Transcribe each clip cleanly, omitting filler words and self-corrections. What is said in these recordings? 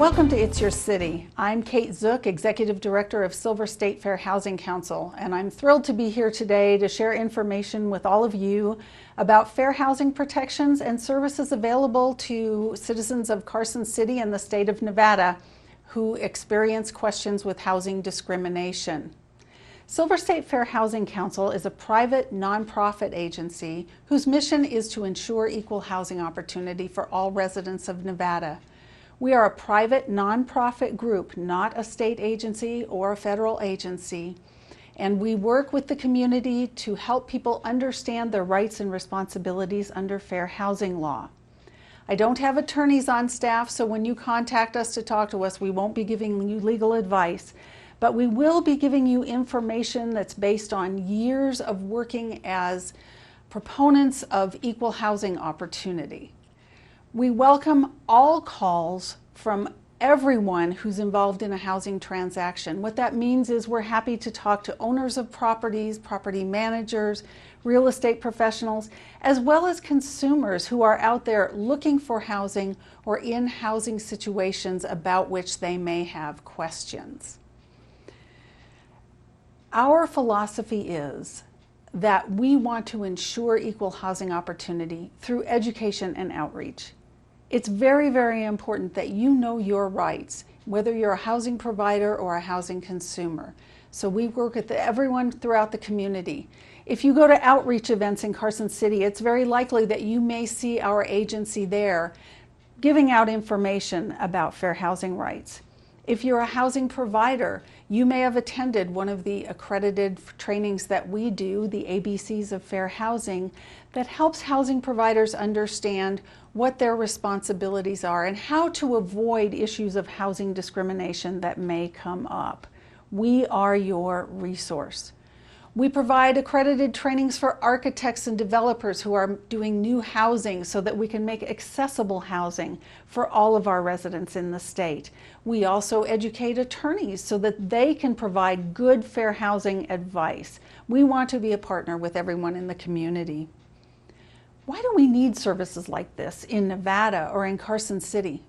Welcome to It's Your City. I'm Kate Zook, Executive Director of Silver State Fair Housing Council, and I'm thrilled to be here today to share information with all of you about fair housing protections and services available to citizens of Carson City and the state of Nevada who experience questions with housing discrimination. Silver State Fair Housing Council is a private nonprofit agency whose mission is to ensure equal housing opportunity for all residents of Nevada. We are a private nonprofit group, not a state agency or a federal agency, and we work with the community to help people understand their rights and responsibilities under fair housing law. I don't have attorneys on staff, so when you contact us to talk to us, we won't be giving you legal advice, but we will be giving you information that's based on years of working as proponents of equal housing opportunity. We welcome all calls from everyone who's involved in a housing transaction. What that means is we're happy to talk to owners of properties, property managers, real estate professionals, as well as consumers who are out there looking for housing or in housing situations about which they may have questions. Our philosophy is that we want to ensure equal housing opportunity through education and outreach. It's very, very important that you know your rights, whether you're a housing provider or a housing consumer. So we work with everyone throughout the community. If you go to outreach events in Carson City, it's very likely that you may see our agency there giving out information about fair housing rights. If you're a housing provider, you may have attended one of the accredited trainings that we do, the ABCs of Fair Housing, that helps housing providers understand what their responsibilities are and how to avoid issues of housing discrimination that may come up. We are your resource. We provide accredited trainings for architects and developers who are doing new housing so that we can make accessible housing for all of our residents in the state. We also educate attorneys so that they can provide good fair housing advice. We want to be a partner with everyone in the community. Why do we need services like this in Nevada or in Carson City?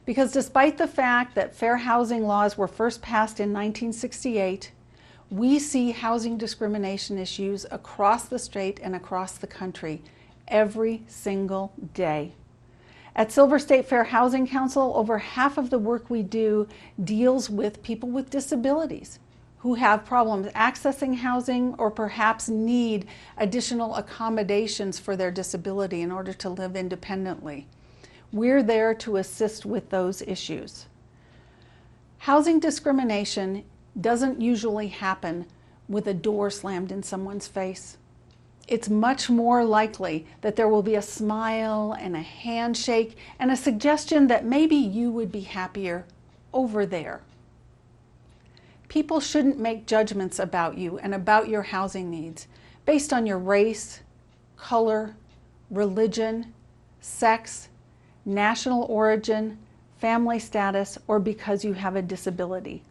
Because despite the fact that fair housing laws were first passed in 1968, we see housing discrimination issues across the state and across the country every single day. At Silver State Fair Housing Council, over half of the work we do deals with people with disabilities who have problems accessing housing or perhaps need additional accommodations for their disability in order to live independently. We're there to assist with those issues. Housing discrimination doesn't usually happen with a door slammed in someone's face. It's much more likely that there will be a smile and a handshake and a suggestion that maybe you would be happier over there. People shouldn't make judgments about you and about your housing needs based on your race, color, religion, sex, national origin, family status, or because you have a disability.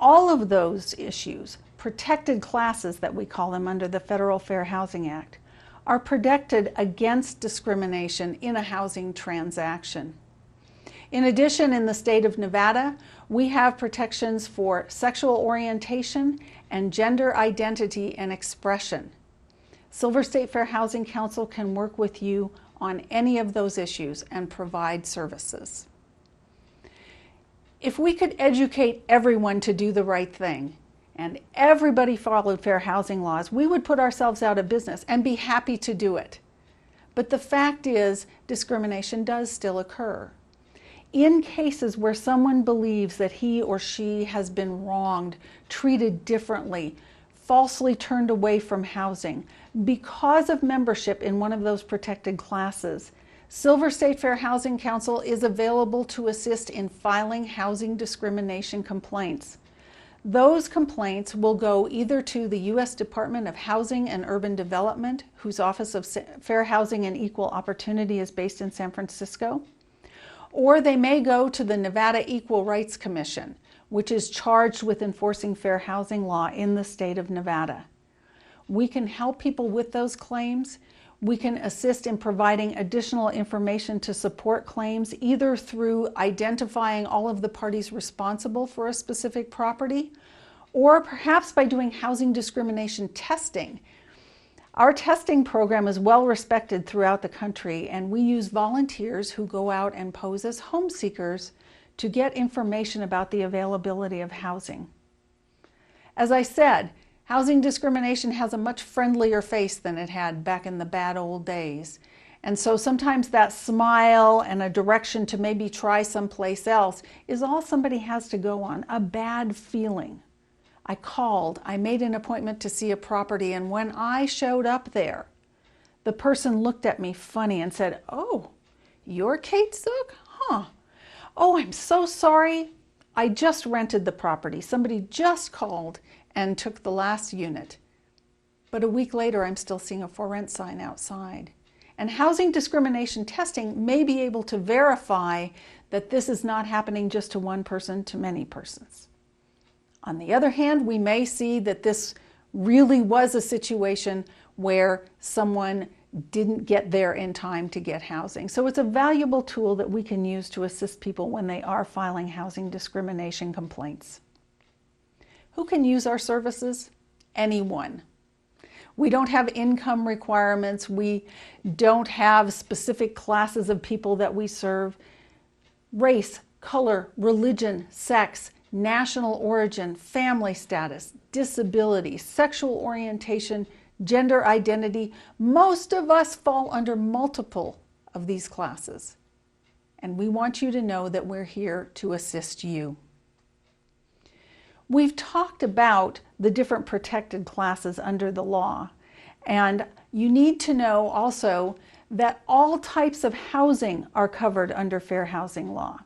All of those issues, protected classes that we call them under the Federal Fair Housing Act, are protected against discrimination in a housing transaction. In addition, in the state of Nevada, we have protections for sexual orientation and gender identity and expression. Silver State Fair Housing Council can work with you on any of those issues and provide services. If we could educate everyone to do the right thing and everybody followed fair housing laws, we would put ourselves out of business and be happy to do it. But the fact is, discrimination does still occur. In cases where someone believes that he or she has been wronged, treated differently, falsely turned away from housing because of membership in one of those protected classes, Silver State Fair Housing Council is available to assist in filing housing discrimination complaints. Those complaints will go either to the U.S. Department of Housing and Urban Development, whose Office of Fair Housing and Equal Opportunity is based in San Francisco, or they may go to the Nevada Equal Rights Commission, which is charged with enforcing fair housing law in the state of Nevada. We can help people with those claims. We can assist in providing additional information to support claims, either through identifying all of the parties responsible for a specific property, or perhaps by doing housing discrimination testing. Our testing program is well respected throughout the country, and we use volunteers who go out and pose as home seekers to get information about the availability of housing. As I said, housing discrimination has a much friendlier face than it had back in the bad old days. And so sometimes that smile and a direction to maybe try someplace else is all somebody has to go on, a bad feeling. I called, I made an appointment to see a property, and when I showed up there, the person looked at me funny and said, "Oh, you're Kate Zook? Huh. Oh, I'm so sorry. I just rented the property. Somebody just called and took the last unit." But a week later, I'm still seeing a for rent sign outside. And housing discrimination testing may be able to verify that this is not happening just to one person, to many persons. On the other hand, we may see that this really was a situation where someone didn't get there in time to get housing. So it's a valuable tool that we can use to assist people when they are filing housing discrimination complaints. Who can use our services? Anyone. We don't have income requirements. We don't have specific classes of people that we serve. Race, color, religion, sex, national origin, family status, disability, sexual orientation, gender identity. Most of us fall under multiple of these classes. And we want you to know that we're here to assist you. We've talked about the different protected classes under the law, and you need to know also that all types of housing are covered under fair housing law.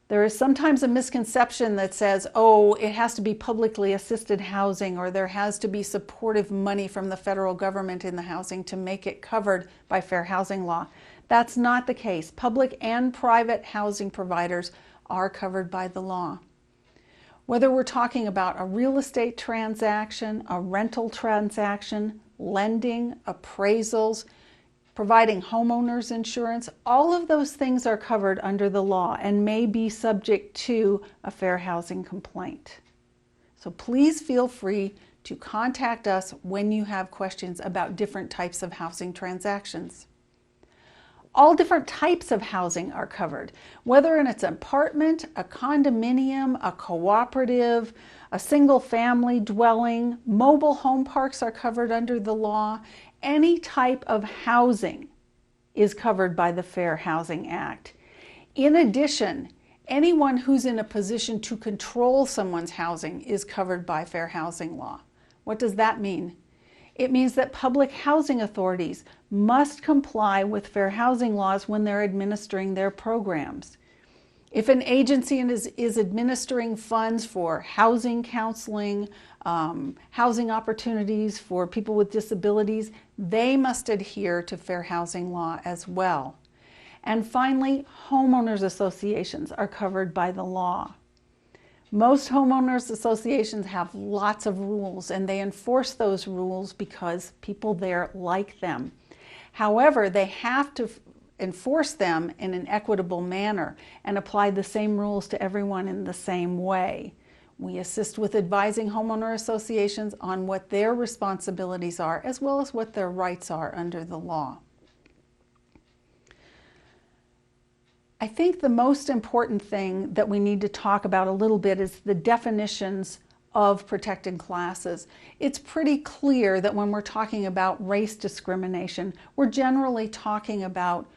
There is sometimes a misconception that says, oh, it has to be publicly assisted housing, or there has to be supportive money from the federal government in the housing to make it covered by fair housing law. That's not the case. Public and private housing providers are covered by the law. Whether we're talking about a real estate transaction, a rental transaction, lending, appraisals, providing homeowners insurance, all of those things are covered under the law and may be subject to a fair housing complaint. So please feel free to contact us when you have questions about different types of housing transactions. All different types of housing are covered, whether it's an apartment, a condominium, a cooperative, a single family dwelling, mobile home parks are covered under the law. Any type of housing is covered by the Fair Housing Act. In addition, anyone who's in a position to control someone's housing is covered by fair housing law. What does that mean? It means that public housing authorities must comply with fair housing laws when they're administering their programs. If an agency is administering funds for housing counseling, housing opportunities for people with disabilities, they must adhere to fair housing law as well. And finally, homeowners associations are covered by the law. Most homeowners associations have lots of rules, and they enforce those rules because people there like them. However, they have to enforce them in an equitable manner and apply the same rules to everyone in the same way. We assist with advising homeowner associations on what their responsibilities are, as well as what their rights are under the law. I think the most important thing that we need to talk about a little bit is the definitions of protected classes. It's pretty clear that when we're talking about race discrimination, we're generally talking about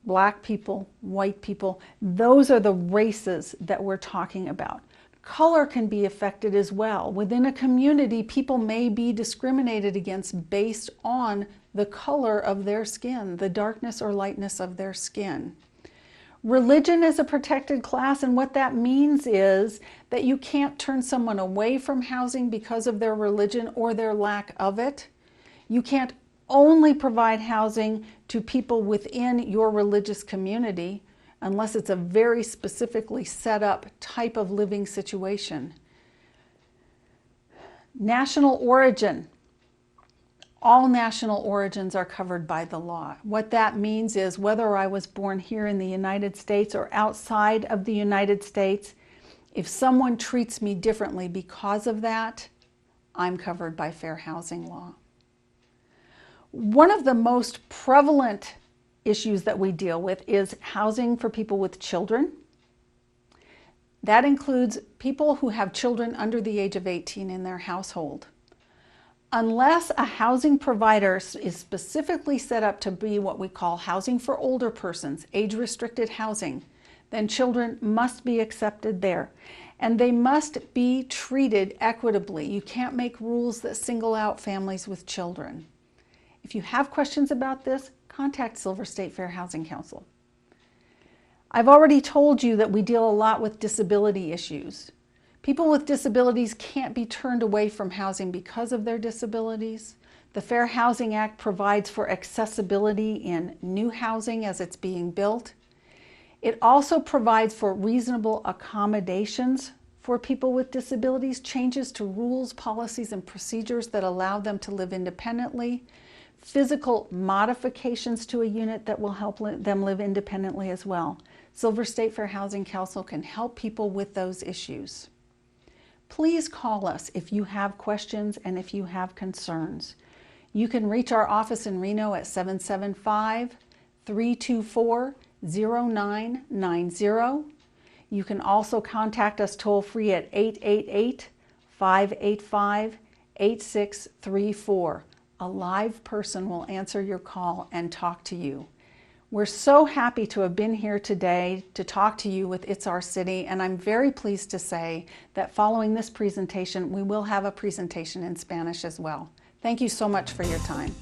Black people, white people. Those are the races that we're talking about. Color can be affected as well. Within a community, people may be discriminated against based on the color of their skin, the darkness or lightness of their skin. Religion is a protected class, and what that means is that you can't turn someone away from housing because of their religion or their lack of it. You can't only provide housing to people within your religious community unless it's a very specifically set up type of living situation. National origin. all national origins are covered by the law. What that means is whether I was born here in the United States or outside of the United States, if someone treats me differently because of that, I'm covered by fair housing law. One of the most prevalent issues that we deal with is housing for people with children. That includes people who have children under the age of 18 in their household. Unless a housing provider is specifically set up to be what we call housing for older persons, age-restricted housing, then children must be accepted there. And they must be treated equitably. You can't make rules that single out families with children. If you have questions about this, contact Silver State Fair Housing Council. I've already told you that we deal a lot with disability issues. People with disabilities can't be turned away from housing because of their disabilities. The Fair Housing Act provides for accessibility in new housing as it's being built. It also provides for reasonable accommodations for people with disabilities, changes to rules, policies, and procedures that allow them to live independently, physical modifications to a unit that will help them live independently as well. Silver State Fair Housing Council can help people with those issues. Please call us if you have questions and if you have concerns. You can reach our office in Reno at 775-324-0990. You can also contact us toll-free at 888-585-8634. A live person will answer your call and talk to you. We're so happy to have been here today to talk to you with It's Our City, and I'm very pleased to say that following this presentation, we will have a presentation in Spanish as well. Thank you so much for your time.